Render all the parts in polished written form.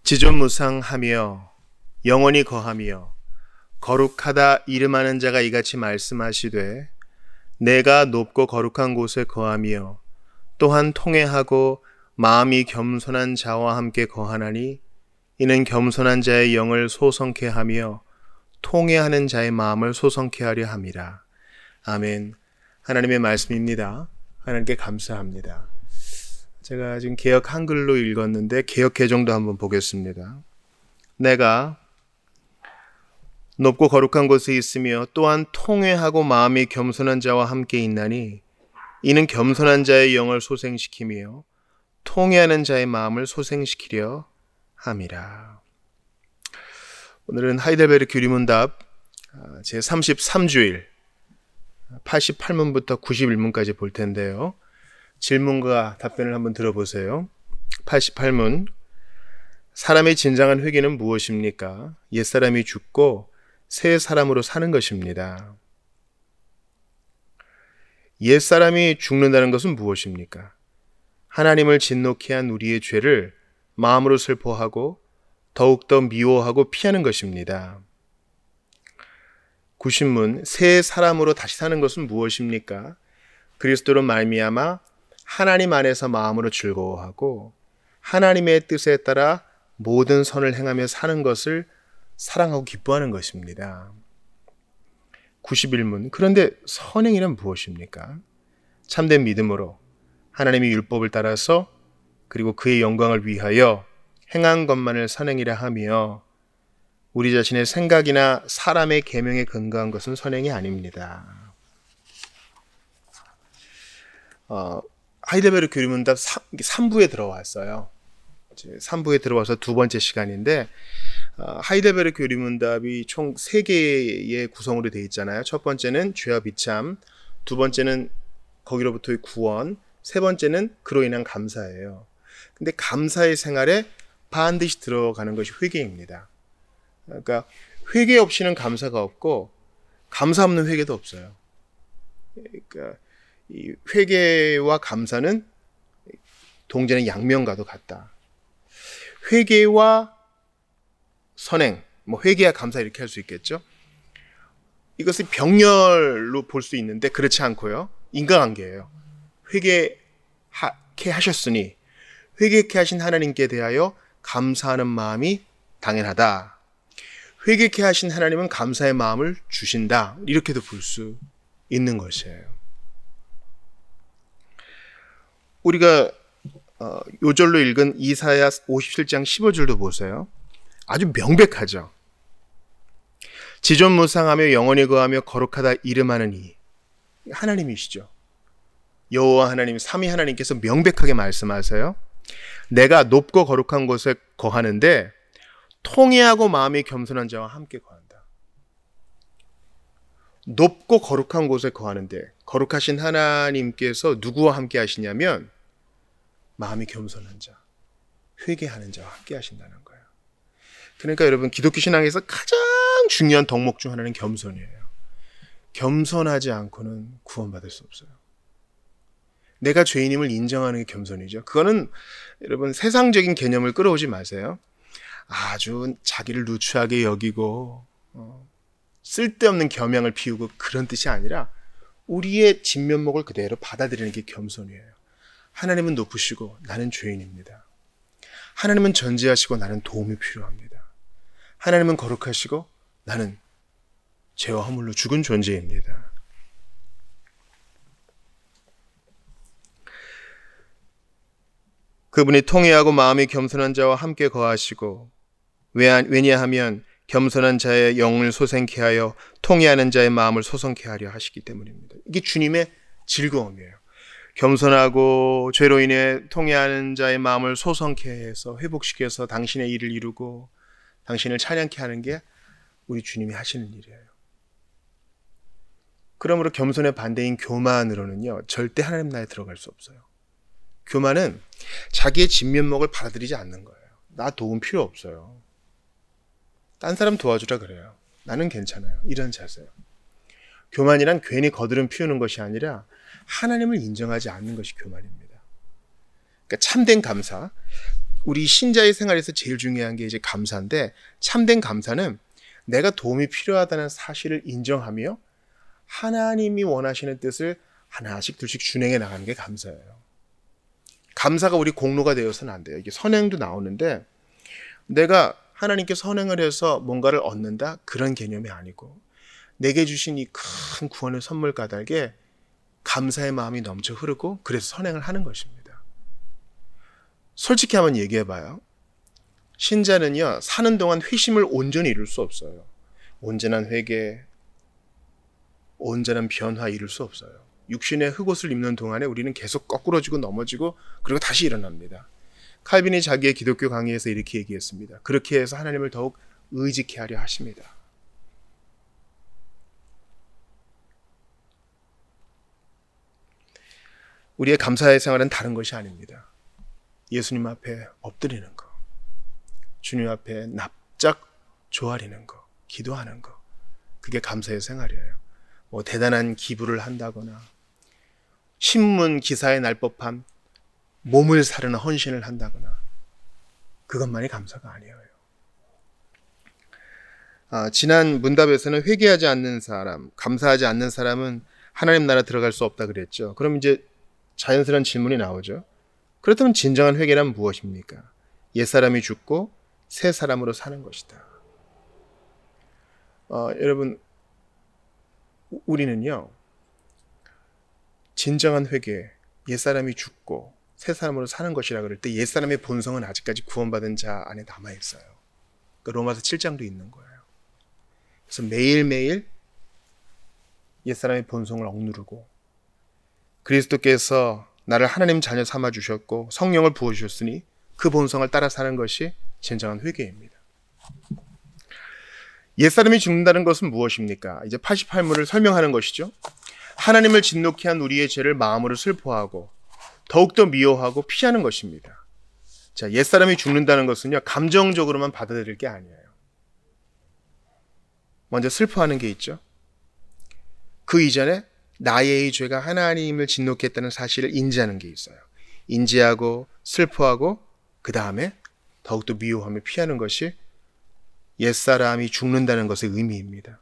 지존무상하며 영원히 거하며 거룩하다 이름하는 자가 이같이 말씀하시되 내가 높고 거룩한 곳에 거하며 또한 통회하고 마음이 겸손한 자와 함께 거하나니 이는 겸손한 자의 영을 소성케 하며 통회하는 자의 마음을 소성케 하려 함이라. 아멘. 하나님의 말씀입니다. 하나님께 감사합니다. 제가 지금 개역 한글로 읽었는데 개역 개정도 한번 보겠습니다. 내가 높고 거룩한 곳에 있으며 또한 통회하고 마음이 겸손한 자와 함께 있나니 이는 겸손한 자의 영을 소생시키며 통회하는 자의 마음을 소생시키려 함이라. 오늘은 하이델베르 규리문답 제33주일 88문부터 91문까지 볼 텐데요. 질문과 답변을 한번 들어보세요. 88문. 사람의 진정한 회개는 무엇입니까? 옛사람이 죽고 새 사람으로 사는 것입니다. 옛사람이 죽는다는 것은 무엇입니까? 하나님을 진노케 한 우리의 죄를 마음으로 슬퍼하고 더욱더 미워하고 피하는 것입니다. 90문. 새 사람으로 다시 사는 것은 무엇입니까? 그리스도로 말미암아 하나님 안에서 마음으로 즐거워하고 하나님의 뜻에 따라 모든 선을 행하며 사는 것을 사랑하고 기뻐하는 것입니다. 91문. 그런데 선행이란 무엇입니까? 참된 믿음으로 하나님의 율법을 따라서 그리고 그의 영광을 위하여 행한 것만을 선행이라 하며 우리 자신의 생각이나 사람의 계명에 근거한 것은 선행이 아닙니다. 하이델베르 규리문답 3부에 들어왔어요. 3부에 들어와서 두 번째 시간인데 하이델베르 규리문답이 총 3개의 구성으로 되어 있잖아요. 첫 번째는 죄와 비참, 두 번째는 거기로부터의 구원, 세 번째는 그로 인한 감사예요. 근데 감사의 생활에 반드시 들어가는 것이 회개입니다. 그러니까 회개 없이는 감사가 없고 감사 없는 회개도 없어요. 그러니까 이 회개와 감사는 동전의 양면과도 같다. 회개와 선행, 회개와 감사 이렇게 할 수 있겠죠. 이것을 병렬로 볼 수 있는데 그렇지 않고요. 인과관계예요. 회개케 하셨으니 회개케 하신 하나님께 대하여 감사하는 마음이 당연하다. 회개케 하신 하나님은 감사의 마음을 주신다. 이렇게도 볼 수 있는 것이에요. 우리가 요절로 읽은 이사야 57장 15절도 보세요. 아주 명백하죠. 지존무상하며 영원히 거하며 거룩하다 이름하는 이 하나님이시죠. 여호와 하나님, 삼위 하나님께서 명백하게 말씀하세요. 내가 높고 거룩한 곳에 거하는데 통회하고 마음이 겸손한 자와 함께 거한다. 높고 거룩한 곳에 거하는데 거룩하신 하나님께서 누구와 함께 하시냐면 마음이 겸손한 자, 회개하는 자와 함께 하신다는 거예요. 그러니까 여러분, 기독교 신앙에서 가장 중요한 덕목 중 하나는 겸손이에요. 겸손하지 않고는 구원받을 수 없어요. 내가 죄인임을 인정하는 게 겸손이죠. 그거는 여러분 세상적인 개념을 끌어오지 마세요. 아주 자기를 누추하게 여기고 쓸데없는 겸양을 피우고 그런 뜻이 아니라 우리의 진면목을 그대로 받아들이는 게 겸손이에요. 하나님은 높으시고 나는 죄인입니다. 하나님은 전지하시고 나는 도움이 필요합니다. 하나님은 거룩하시고 나는 죄와 허물로 죽은 존재입니다. 그분이 통회하고 마음이 겸손한 자와 함께 거하시고 왜냐하면 겸손한 자의 영을 소생케 하여 통회하는 자의 마음을 소성케 하려 하시기 때문입니다. 이게 주님의 즐거움이에요. 겸손하고 죄로 인해 통회하는 자의 마음을 소성케 해서 회복시켜서 당신의 일을 이루고 당신을 찬양케 하는 게 우리 주님이 하시는 일이에요. 그러므로 겸손의 반대인 교만으로는요, 절대 하나님 나라에 들어갈 수 없어요. 교만은 자기의 진면목을 받아들이지 않는 거예요. 나 도움 필요 없어요. 딴 사람 도와주라 그래요. 나는 괜찮아요. 이런 자세요. 교만이란 괜히 거드름 피우는 것이 아니라 하나님을 인정하지 않는 것이 교만입니다. 그러니까 참된 감사, 우리 신자의 생활에서 제일 중요한 게 이제 감사인데, 참된 감사는 내가 도움이 필요하다는 사실을 인정하며 하나님이 원하시는 뜻을 하나씩 둘씩 준행해 나가는 게 감사예요. 감사가 우리 공로가 되어서는 안 돼요. 이게 선행도 나오는데, 내가 하나님께 선행을 해서 뭔가를 얻는다? 그런 개념이 아니고, 내게 주신 이 큰 구원의 선물 까닭에 감사의 마음이 넘쳐 흐르고, 그래서 선행을 하는 것입니다. 솔직히 한번 얘기해봐요. 신자는요, 사는 동안 회심을 온전히 이룰 수 없어요. 온전한 회개, 온전한 변화 이룰 수 없어요. 육신의 흑옷을 입는 동안에 우리는 계속 거꾸러지고 넘어지고, 그리고 다시 일어납니다. 칼빈이 자기의 기독교 강의에서 이렇게 얘기했습니다. 그렇게 해서 하나님을 더욱 의지케 하려 하십니다. 우리의 감사의 생활은 다른 것이 아닙니다. 예수님 앞에 엎드리는 거, 주님 앞에 납작 조아리는 거, 기도하는 거, 그게 감사의 생활이에요. 뭐 대단한 기부를 한다거나 신문 기사에 날 법한 몸을 사르는 헌신을 한다거나, 그것만이 감사가 아니에요. 지난 문답에서는 회개하지 않는 사람, 감사하지 않는 사람은 하나님 나라 들어갈 수 없다 그랬죠. 그럼 이제 자연스러운 질문이 나오죠. 그렇다면 진정한 회개란 무엇입니까? 옛사람이 죽고 새 사람으로 사는 것이다. 여러분, 우리는요, 진정한 회개, 옛사람이 죽고 새 사람으로 사는 것이라 그럴 때 옛사람의 본성은 아직까지 구원받은 자 안에 남아있어요. 그러니까 로마서 7장도 있는 거예요. 그래서 매일매일 옛사람의 본성을 억누르고, 그리스도께서 나를 하나님 자녀 삼아 주셨고 성령을 부어 주셨으니 그 본성을 따라 사는 것이 진정한 회개입니다. 옛사람이 죽는다는 것은 무엇입니까? 이제 88문을 설명하는 것이죠. 하나님을 진노케 한 우리의 죄를 마음으로 슬퍼하고 더욱더 미워하고 피하는 것입니다. 자, 옛사람이 죽는다는 것은요, 감정적으로만 받아들일 게 아니에요. 먼저 슬퍼하는 게 있죠. 그 이전에 나의 죄가 하나님을 진노케 했다는 사실을 인지하는 게 있어요. 인지하고 슬퍼하고 그 다음에 더욱더 미워하며 피하는 것이 옛사람이 죽는다는 것의 의미입니다.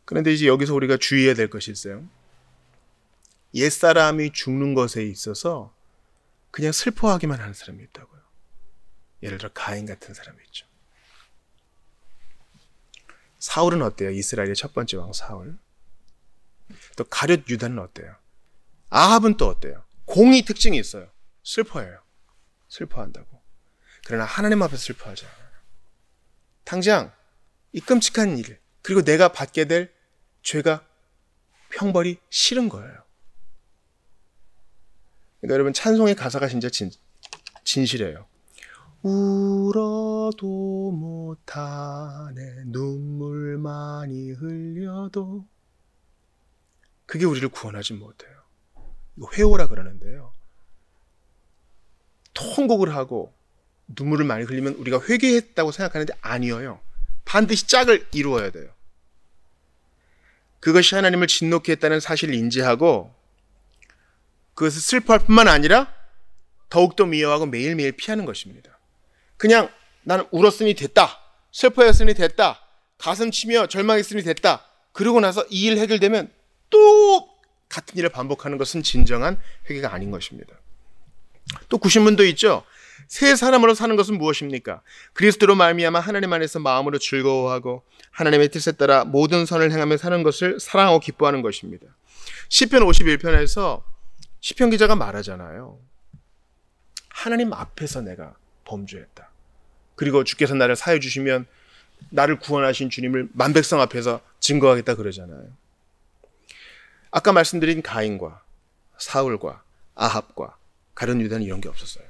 그런데 이제 여기서 우리가 주의해야 될 것이 있어요. 옛사람이 죽는 것에 있어서 그냥 슬퍼하기만 하는 사람이 있다고요. 예를 들어 가인 같은 사람이 있죠. 사울은 어때요? 이스라엘의 첫 번째 왕 사울. 또 가룟 유다는 어때요? 아합은 또 어때요? 공의 특징이 있어요. 슬퍼해요. 슬퍼한다고. 그러나 하나님 앞에서 슬퍼하지 않아요. 당장 이 끔찍한 일, 그리고 내가 받게 될 죄가, 형벌이 싫은 거예요. 그러니까 여러분, 찬송의 가사가 진짜 진실해요. 울어도 못하네, 눈물 많이 흘려도. 그게 우리를 구원하지 못해요. 이거 회오라 그러는데요. 통곡을 하고 눈물을 많이 흘리면 우리가 회개했다고 생각하는데 아니에요. 반드시 짝을 이루어야 돼요. 그것이 하나님을 진노케 했다는 사실을 인지하고 그것을 슬퍼할 뿐만 아니라 더욱더 미워하고 매일매일 피하는 것입니다. 그냥 나는 울었으니 됐다, 슬퍼했으니 됐다, 가슴 치며 절망했으니 됐다, 그러고 나서 이 일 해결되면 또 같은 일을 반복하는 것은 진정한 회개가 아닌 것입니다. 또 구신문도 있죠. 새 사람으로 사는 것은 무엇입니까? 그리스도로 말미암아 하나님 안에서 마음으로 즐거워하고 하나님의 뜻에 따라 모든 선을 행하며 사는 것을 사랑하고 기뻐하는 것입니다. 시편 51편에서 시편 기자가 말하잖아요. 하나님 앞에서 내가 범죄했다. 그리고 주께서 나를 사해 주시면 나를 구원하신 주님을 만백성 앞에서 증거하겠다 그러잖아요. 아까 말씀드린 가인과 사울과 아합과 가룟 유다는 이런 게 없었어요.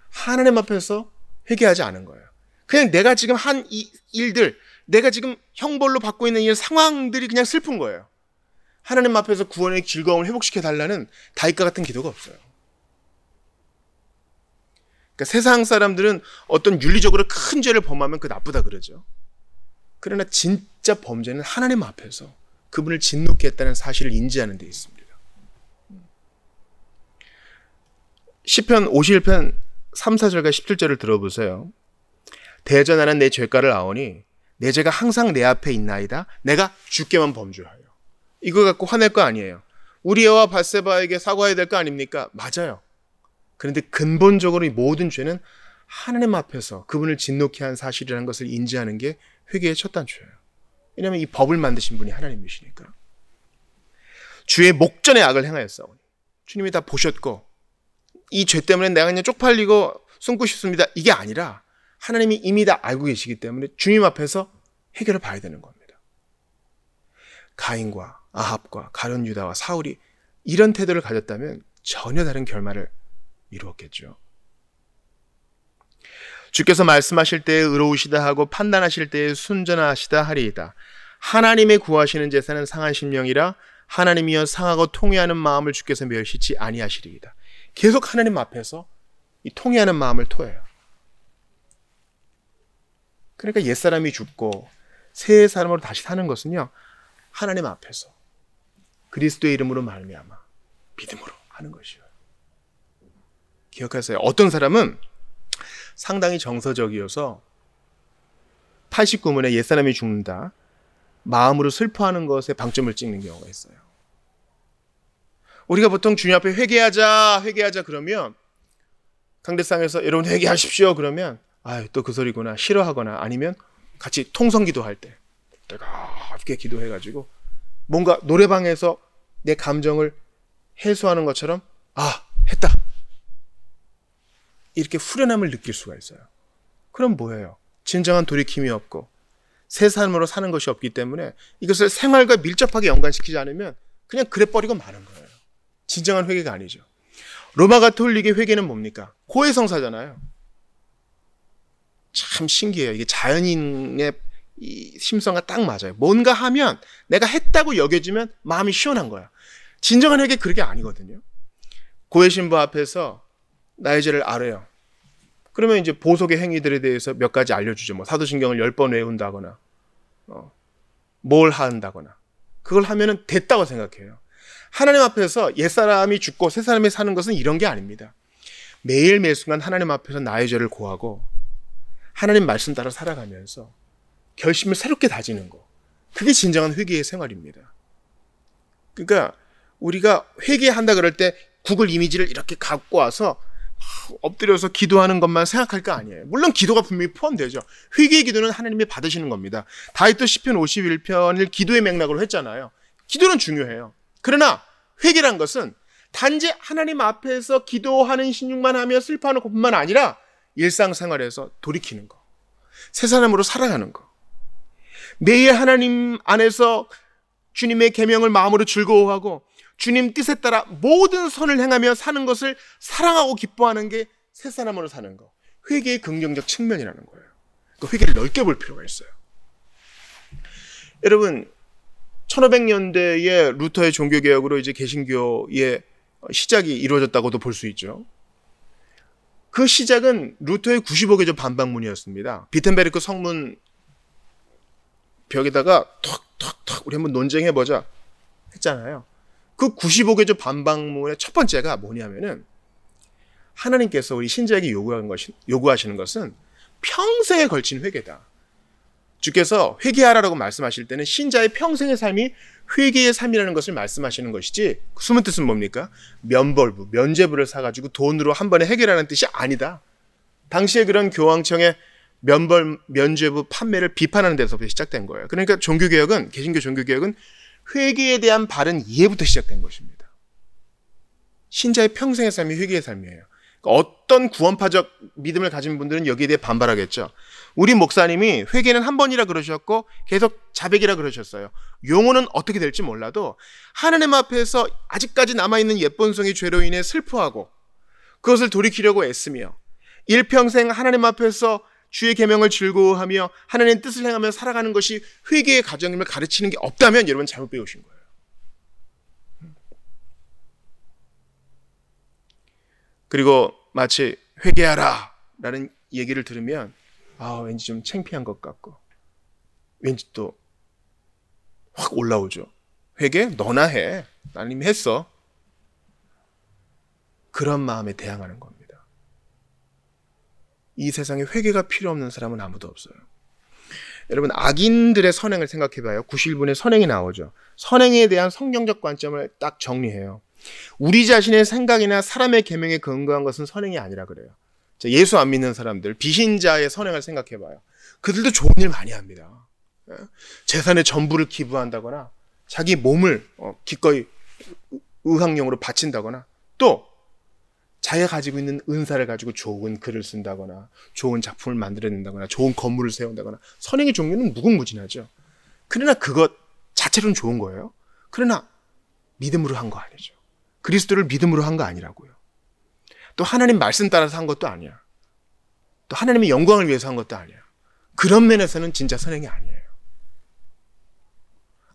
하나님 앞에서 회개하지 않은 거예요. 그냥 내가 지금 한 이 일들, 내가 지금 형벌로 받고 있는 이 상황들이 그냥 슬픈 거예요. 하나님 앞에서 구원의 즐거움을 회복시켜 달라는 다윗과 같은 기도가 없어요. 그러니까 세상 사람들은 어떤 윤리적으로 큰 죄를 범하면 그 나쁘다 그러죠. 그러나 진짜 범죄는 하나님 앞에서 그분을 진노케 했다는 사실을 인지하는 데 있습니다. 시편 51편 3, 4절과 17절을 들어보세요. 대전하는 내 죄가를 아오니 내 죄가 항상 내 앞에 있나이다. 내가 주께만 범죄하여. 이거 갖고 화낼 거 아니에요. 우리와 밧세바에게 사과해야 될 거 아닙니까? 맞아요. 그런데 근본적으로 이 모든 죄는 하나님 앞에서 그분을 진노케 한 사실이라는 것을 인지하는 게 회개의 첫 단추예요. 왜냐하면 이 법을 만드신 분이 하나님이시니까. 주의 목전에 악을 행하였사오니 주님이 다 보셨고 이 죄 때문에 내가 그냥 쪽팔리고 숨고 싶습니다. 이게 아니라 하나님이 이미 다 알고 계시기 때문에 주님 앞에서 해결을 봐야 되는 겁니다. 가인과 아합과 가룟 유다와 사울이 이런 태도를 가졌다면 전혀 다른 결말을 이루었겠죠. 주께서 말씀하실 때에 의로우시다 하고 판단하실 때에 순전하시다 하리이다. 하나님의 구하시는 제사는 상한 심령이라 하나님이여 상하고 통회하는 마음을 주께서 멸시치 아니하시리이다. 계속 하나님 앞에서 이 통회하는 마음을 토해요. 그러니까 옛사람이 죽고 새 사람으로 다시 사는 것은요, 하나님 앞에서 그리스도의 이름으로 말미암아 믿음으로 하는 것이에요. 기억하세요. 어떤 사람은 상당히 정서적이어서 89문에 옛사람이 죽는다, 마음으로 슬퍼하는 것에 방점을 찍는 경우가 있어요. 우리가 보통 주님 앞에 회개하자 그러면 강대상에서 여러분 회개하십시오 그러면 또 그 소리구나 싫어하거나 아니면 같이 통성기도할 때 뜨겁게 기도해가지고 뭔가 노래방에서 내 감정을 해소하는 것처럼 했다 이렇게 후련함을 느낄 수가 있어요. 그럼 뭐예요? 진정한 돌이킴이 없고 새 삶으로 사는 것이 없기 때문에 이것을 생활과 밀접하게 연관시키지 않으면 그냥 그래 버리고 마는 거예요. 진정한 회개가 아니죠. 로마 가톨릭의 회개는 뭡니까? 고해성사잖아요. 참 신기해요. 이게 자연인의 이 심성과 딱 맞아요. 뭔가 하면 내가 했다고 여겨지면 마음이 시원한 거야. 진정한 회개 그게 아니거든요. 고해신부 앞에서 나의 죄를 아뢰요. 그러면 이제 보석의 행위들에 대해서 몇 가지 알려주죠. 뭐 사도신경을 10번 외운다거나 뭘 한다거나 그걸 하면은 됐다고 생각해요. 하나님 앞에서 옛사람이 죽고 새사람이 사는 것은 이런 게 아닙니다. 매일 매순간 하나님 앞에서 나의 죄를 고하고 하나님 말씀 따라 살아가면서 결심을 새롭게 다지는 거. 그게 진정한 회개의 생활입니다. 그러니까 우리가 회개한다 그럴 때 구글 이미지를 이렇게 갖고 와서 엎드려서 기도하는 것만 생각할 거 아니에요. 물론 기도가 분명히 포함되죠. 회개의 기도는 하나님이 받으시는 겁니다. 다윗도 시편 51편을 기도의 맥락으로 했잖아요. 기도는 중요해요. 그러나 회개란 것은 단지 하나님 앞에서 기도하는 신용만 하며 슬퍼하는 것뿐만 아니라 일상생활에서 돌이키는 거, 새 사람으로 살아가는 거, 매일 하나님 안에서 주님의 계명을 마음으로 즐거워하고 주님 뜻에 따라 모든 선을 행하며 사는 것을 사랑하고 기뻐하는 게 새 사람으로 사는 거, 회개의 긍정적 측면이라는 거예요. 그 회개를 넓게 볼 필요가 있어요. 여러분 1500년대에 루터의 종교개혁으로 이제 개신교의 시작이 이루어졌다고도 볼 수 있죠. 그 시작은 루터의 95개조 반박문이었습니다. 비텐베르크 성문 벽에다가 턱 우리 한번 논쟁해보자 했잖아요. 그 95개조 반박문의 첫 번째가 뭐냐면은 하나님께서 우리 신자에게 요구하시는 것은 평생에 걸친 회개다. 주께서 회개하라고 말씀하실 때는 신자의 평생의 삶이 회개의 삶이라는 것을 말씀하시는 것이지, 숨은 뜻은 뭡니까? 면벌부, 면죄부를 사가지고 돈으로 한 번에 해결하는 뜻이 아니다. 당시에 그런 교황청의 면죄부 판매를 비판하는 데서부터 시작된 거예요. 그러니까 종교개혁은, 개신교 종교개혁은 회개에 대한 바른 이해부터 시작된 것입니다. 신자의 평생의 삶이 회개의 삶이에요. 어떤 구원파적 믿음을 가진 분들은 여기에 대해 반발하겠죠. 우리 목사님이 회개는 한 번이라 그러셨고 계속 자백이라 그러셨어요. 용어는 어떻게 될지 몰라도 하나님 앞에서 아직까지 남아있는 옛본성의 죄로 인해 슬퍼하고 그것을 돌이키려고 애쓰며 일평생 하나님 앞에서 주의 계명을 즐거워하며 하나님의 뜻을 행하며 살아가는 것이 회개의 과정임을 가르치는 게 없다면 여러분 잘못 배우신 거예요. 그리고 마치 회개하라 라는 얘기를 들으면 왠지 좀 창피한 것 같고 왠지 또 확 올라오죠. 회개? 너나 해. 나는 이미 했어. 그런 마음에 대항하는 겁니다. 이 세상에 회개가 필요 없는 사람은 아무도 없어요. 여러분, 악인들의 선행을 생각해봐요. 91분에 선행이 나오죠. 선행에 대한 성경적 관점을 딱 정리해요. 우리 자신의 생각이나 사람의 계명에 근거한 것은 선행이 아니라 그래요. 예수 안 믿는 사람들, 비신자의 선행을 생각해봐요. 그들도 좋은 일 많이 합니다. 재산의 전부를 기부한다거나 자기 몸을 기꺼이 의학용으로 바친다거나 또 자기가 가지고 있는 은사를 가지고 좋은 글을 쓴다거나 좋은 작품을 만들어낸다거나 좋은 건물을 세운다거나 선행의 종류는 무궁무진하죠. 그러나 그것 자체로는 좋은 거예요. 그러나 믿음으로 한 거 아니죠. 그리스도를 믿음으로 한 거 아니라고요. 또 하나님 말씀 따라서 한 것도 아니야. 또 하나님의 영광을 위해서 한 것도 아니야. 그런 면에서는 진짜 선행이 아니에요.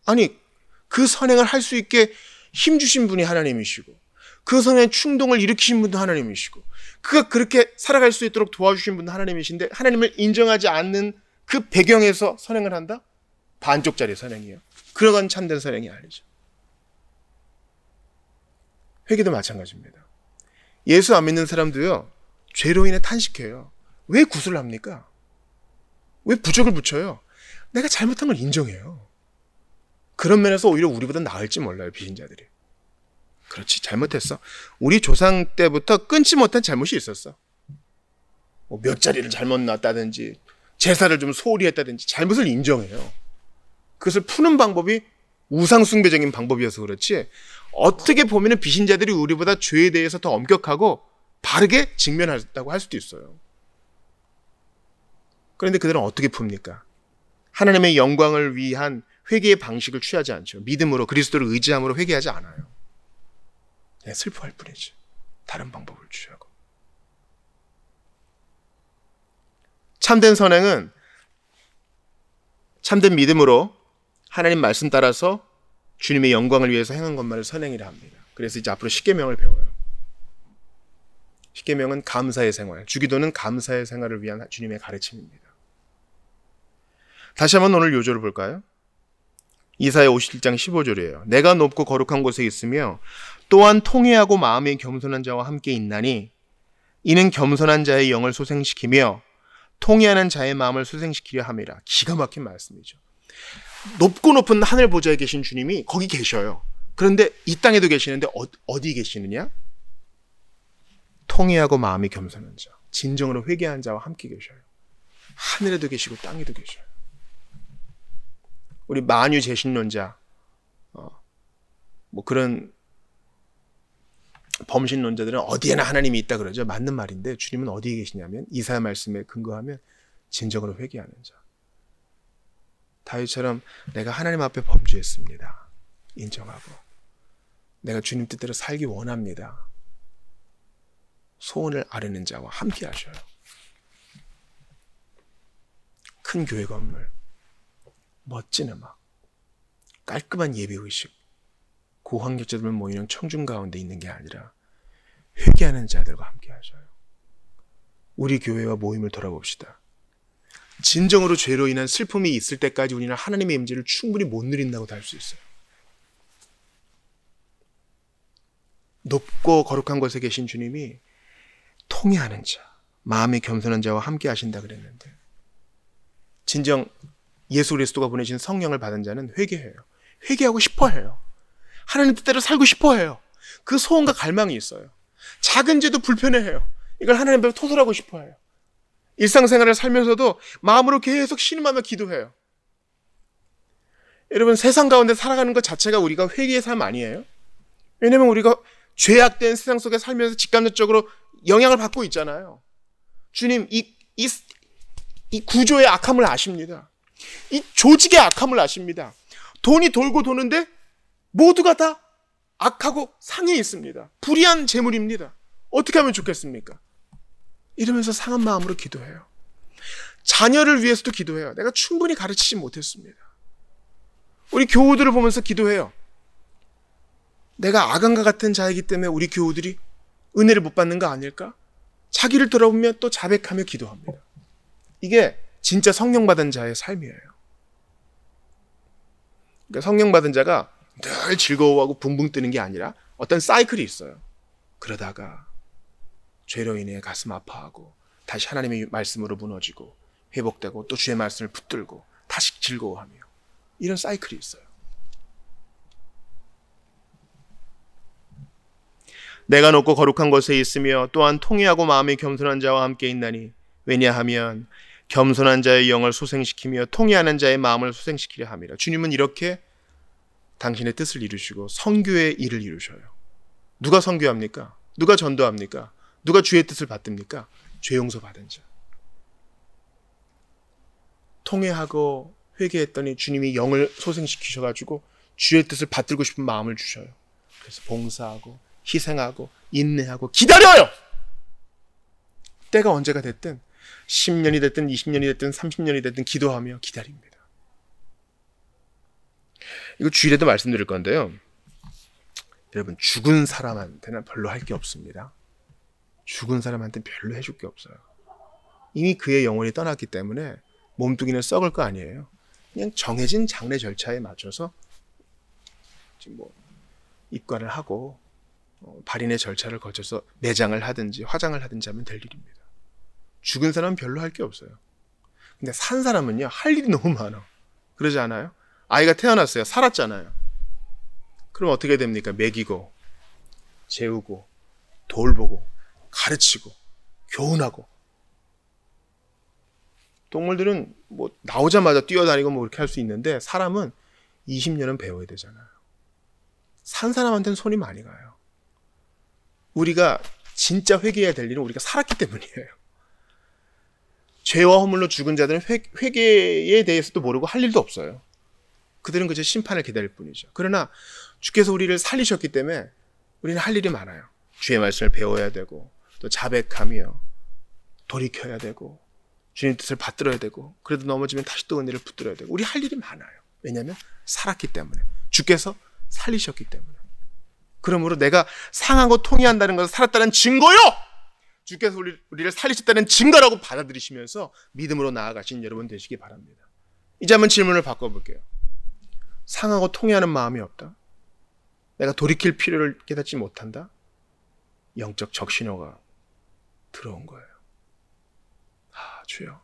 아니, 그 선행을 할 수 있게 힘주신 분이 하나님이시고 그 선행 충동을 일으키신 분도 하나님이시고 그가 그렇게 살아갈 수 있도록 도와주신 분도 하나님이신데 하나님을 인정하지 않는 그 배경에서 선행을 한다? 반쪽짜리 선행이에요. 그러건 참된 선행이 아니죠. 회개도 마찬가지입니다. 예수 안 믿는 사람도요, 죄로 인해 탄식해요. 왜 구슬을 합니까? 왜 부적을 붙여요? 내가 잘못한 걸 인정해요. 그런 면에서 오히려 우리보다 나을지 몰라요, 비신자들이. 그렇지, 잘못했어. 우리 조상 때부터 끊지 못한 잘못이 있었어. 몇 자리를 잘못 놨다든지 제사를 좀 소홀히 했다든지 잘못을 인정해요. 그것을 푸는 방법이 우상숭배적인 방법이어서 그렇지 어떻게 보면 비신자들이 우리보다 죄에 대해서 더 엄격하고 바르게 직면했다고 할 수도 있어요. 그런데 그들은 어떻게 풉니까? 하나님의 영광을 위한 회개의 방식을 취하지 않죠. 믿음으로 그리스도를 의지함으로 회개하지 않아요. 그냥 슬퍼할 뿐이지. 다른 방법을 취하고. 참된 선행은 참된 믿음으로 하나님 말씀 따라서 주님의 영광을 위해서 행한 것만을 선행이라 합니다. 그래서 이제 앞으로 십계명을 배워요. 십계명은 감사의 생활, 주기도는 감사의 생활을 위한 주님의 가르침입니다. 다시 한번 오늘 요절을 볼까요? 이사야 57장 15절이에요. 내가 높고 거룩한 곳에 있으며 또한 통회하고 마음이 겸손한 자와 함께 있나니 이는 겸손한 자의 영을 소생시키며 통회하는 자의 마음을 소생시키려 함이라. 기가 막힌 말씀이죠. 높고 높은 하늘 보좌에 계신 주님이 거기 계셔요. 그런데 이 땅에도 계시는데 어디 계시느냐? 통회하고 마음이 겸손한 자, 진정으로 회개한 자와 함께 계셔요. 하늘에도 계시고 땅에도 계셔요. 우리 만유 재신론자, 그런 범신론자들은 어디에나 하나님이 있다 그러죠. 맞는 말인데 주님은 어디에 계시냐면 이사야 말씀에 근거하면 진정으로 회개하는 자. 다윗처럼 내가 하나님 앞에 범죄했습니다. 인정하고 내가 주님 뜻대로 살기 원합니다. 소원을 아뢰는 자와 함께 하셔요. 큰 교회 건물, 멋진 음악, 깔끔한 예배의식, 고환경자들만 모이는 청중 가운데 있는 게 아니라 회개하는 자들과 함께 하셔요. 우리 교회와 모임을 돌아봅시다. 진정으로 죄로 인한 슬픔이 있을 때까지 우리는 하나님의 임재를 충분히 못 누린다고도 할 수 있어요. 높고 거룩한 곳에 계신 주님이 통회하는 자, 마음이 겸손한 자와 함께 하신다 그랬는데 진정 예수 그리스도가 보내신 성령을 받은 자는 회개해요. 회개하고 싶어해요. 하나님 뜻대로 살고 싶어해요. 그 소원과 갈망이 있어요. 작은 죄도 불편해해요. 이걸 하나님 앞에 토설하고 싶어해요. 일상생활을 살면서도 마음으로 계속 신음하며 기도해요. 여러분, 세상 가운데 살아가는 것 자체가 우리가 회개의 삶 아니에요? 왜냐하면 우리가 죄악된 세상 속에 살면서 직간접적으로 영향을 받고 있잖아요. 주님, 이 구조의 악함을 아십니다. 이 조직의 악함을 아십니다. 돈이 돌고 도는데 모두가 다 악하고 상해 있습니다. 불의한 재물입니다. 어떻게 하면 좋겠습니까? 이러면서 상한 마음으로 기도해요. 자녀를 위해서도 기도해요. 내가 충분히 가르치지 못했습니다. 우리 교우들을 보면서 기도해요. 내가 아간과 같은 자이기 때문에 우리 교우들이 은혜를 못 받는 거 아닐까? 자기를 돌아보며 또 자백하며 기도합니다. 이게 진짜 성령 받은 자의 삶이에요. 그러니까 성령 받은 자가 늘 즐거워하고 붕붕 뜨는 게 아니라 어떤 사이클이 있어요. 그러다가 죄로 인해 가슴 아파하고 다시 하나님의 말씀으로 무너지고 회복되고 또 주의 말씀을 붙들고 다시 즐거워하며 이런 사이클이 있어요. 내가 높고 거룩한 곳에 있으며 또한 통회하고 마음이 겸손한 자와 함께 있나니 왜냐하면 겸손한 자의 영을 소생시키며 통회하는 자의 마음을 소생시키려 함이라. 주님은 이렇게 당신의 뜻을 이루시고 선교의 일을 이루셔요. 누가 선교합니까? 누가 전도합니까? 누가 주의 뜻을 받듭니까? 죄 용서 받은 자. 통회하고 회개했더니 주님이 영을 소생시키셔가지고 주의 뜻을 받들고 싶은 마음을 주셔요. 그래서 봉사하고 희생하고 인내하고 기다려요. 때가 언제가 됐든 10년이 됐든 20년이 됐든 30년이 됐든 기도하며 기다립니다. 이거 주일에도 말씀드릴 건데요. 여러분, 죽은 사람한테는 별로 할 게 없습니다. 죽은 사람한테는 별로 해줄 게 없어요. 이미 그의 영혼이 떠났기 때문에 몸뚱이는 썩을 거 아니에요. 그냥 정해진 장례 절차에 맞춰서 지금 입관을 하고 발인의 절차를 거쳐서 매장을 하든지 화장을 하든지 하면 될 일입니다. 죽은 사람은 별로 할 게 없어요. 근데 산 사람은요, 할 일이 너무 많아. 그러지 않아요? 아이가 태어났어요. 살았잖아요. 그럼 어떻게 됩니까? 먹이고, 재우고, 돌보고, 가르치고, 교훈하고. 동물들은 나오자마자 뛰어다니고 이렇게 할 수 있는데 사람은 20년은 배워야 되잖아요. 산 사람한테는 손이 많이 가요. 우리가 진짜 회개해야 될 일은 우리가 살았기 때문이에요. 죄와 허물로 죽은 자들은 회개에 대해서도 모르고 할 일도 없어요. 그들은 그저 심판을 기다릴 뿐이죠. 그러나 주께서 우리를 살리셨기 때문에 우리는 할 일이 많아요. 주의 말씀을 배워야 되고 또 자백하며 돌이켜야 되고 주님 뜻을 받들어야 되고 그래도 넘어지면 다시 또 은혜를 붙들어야 되고 우리 할 일이 많아요. 왜냐하면 살았기 때문에 주께서 살리셨기 때문에. 그러므로 내가 상하고 통회한다는 것은 살았다는 증거요! 주께서 우리를 살리셨다는 증거라고 받아들이시면서 믿음으로 나아가신 여러분 되시기 바랍니다. 이제 한번 질문을 바꿔볼게요. 상하고 통회하는 마음이 없다? 내가 돌이킬 필요를 깨닫지 못한다? 영적 적신호가 들어온 거예요. 주여,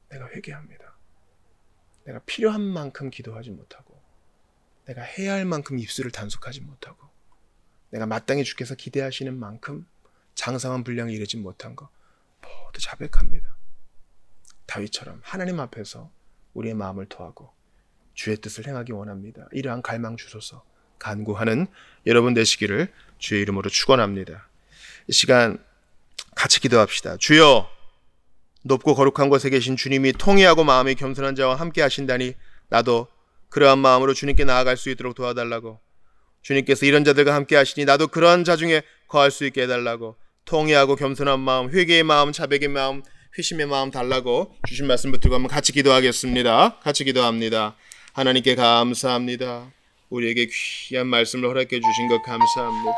내가 회개합니다. 내가 필요한 만큼 기도하지 못하고 내가 해야 할 만큼 입술을 단속하지 못하고 내가 마땅히 주께서 기대하시는 만큼 장성한 분량에 이르지 못한 거 모두 자백합니다. 다윗처럼 하나님 앞에서 우리의 마음을 토하고 주의 뜻을 행하기 원합니다. 이러한 갈망 주소서 간구하는 여러분 되시기를 주의 이름으로 축원합니다. 이 시간 같이 기도합시다. 주여, 높고 거룩한 곳에 계신 주님이 통회하고 마음이 겸손한 자와 함께 하신다니 나도 그러한 마음으로 주님께 나아갈 수 있도록 도와달라고, 주님께서 이런 자들과 함께 하시니 나도 그러한 자 중에 거할 수 있게 해달라고, 통회하고 겸손한 마음, 회개의 마음, 자백의 마음, 회심의 마음 달라고 주신 말씀 붙들고 한번 같이 기도하겠습니다. 같이 기도합니다. 하나님께 감사합니다. 우리에게 귀한 말씀을 허락해 주신 것 감사합니다.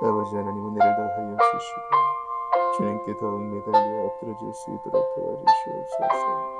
아버지 하나님, 은혜를 더하여 주시고 주님께 더욱 매달려 엎드러질 수 있도록 도와주시옵소서.